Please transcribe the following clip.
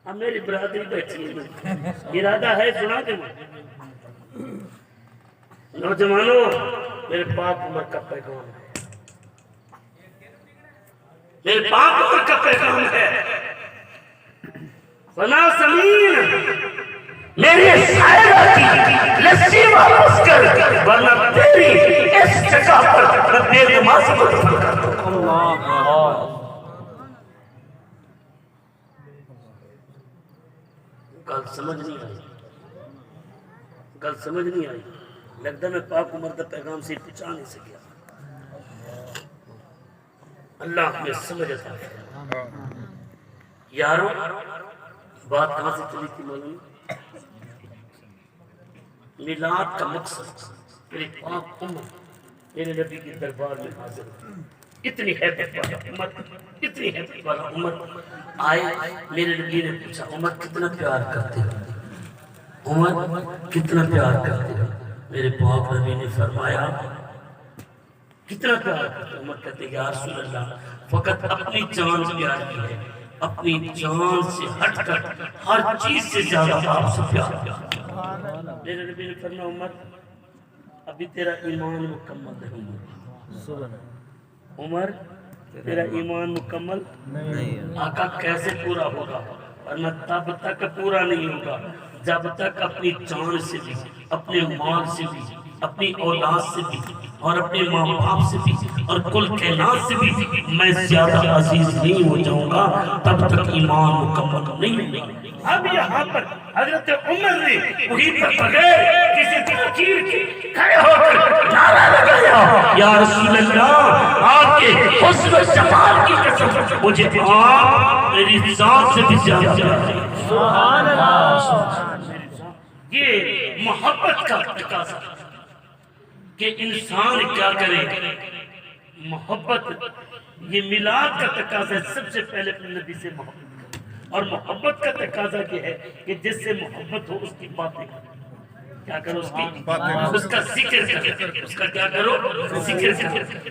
اب میری برادری بیٹھی ہے، ارادہ ہے سنا دے نوجوانوں، میرے پاک عمر کا پیغام ہے، میرے پاک عمر کا پیغام ہے، فنا زمین میری سائرہ کی لسی واپس کر، ورنہ تیری اس جگہ پر میں بے نمازی کو دفن کر دوں۔ گل سمجھ نہیں آئی، گل سمجھ نہیں آئی، لگتا میں پاک عمر کا پیغام سے پہنچا نہیں سکیا۔ اللہ ہمیں سمجھ عطا فرمائے۔ یارو بات کہاں سے چلی تھی معلوم؟ میلاد کا مقصد میری پاک عمر میرے نبی کے دربار میں حاضر ہوئی، اتنی حیبت والا عمر، اتنی حیبت والا عمر آئے، میرے نبی نے پوچھا عمر کتنا پیار کرتے ہو، عمر کتنا پیار کرتے ہو؟ میرے پاک نبی نے فرمایا کتنا پیار کرتے ہو؟ عمر کہتے یا رسول اللہ فقط اپنی جان پیار کی ہے، اپنی جان سے ہٹ کر ہر چیز سے زیادہ آپ سے پیار کیا۔ میرے نبی نے فرمایا عمر ابھی تیرا ایمان مکمل نہیں ہے، عمر تیرا ایمان مکمل نہیں۔ آقا کیسے پورا ہوگا؟ ورنہ تب تک پورا نہیں ہوگا جب تک اپنی جان سے بھی، اپنے مال سے بھی، اپنی اولاد سے بھی، اور اپنے ماں باپ سے بھی، اور کل کائنات سے بھی میں زیادہ عزیز نہیں ہو جاؤں گا، تب تک ایمان مکمل نہیں ہوگا۔ اب یہاں پر حضرت عمر نے وہی پر بغیر کسی تفکیر کے کھڑے ہو کر نعرہ لگایا یا رسول اللہ آپ کے حسن و جمال کی قسم مجھے آپ میری ذات سے بھی زیادہ پیار ہے۔ سبحان اللہ۔ یہ محبت کا تقاضا کہ انسان کیا کرے، محبت، یہ میلاد کا تقاضا ہے سب سے پہلے اپنے نبی سے محبت کرے، اور محبت کا تقاضا یہ ہے کہ جس سے محبت ہو اس کی باتیں کرو، کیا کرو اس کی، اس کا ذکر کرو، اس کا کیا کرو، ذکر کرو۔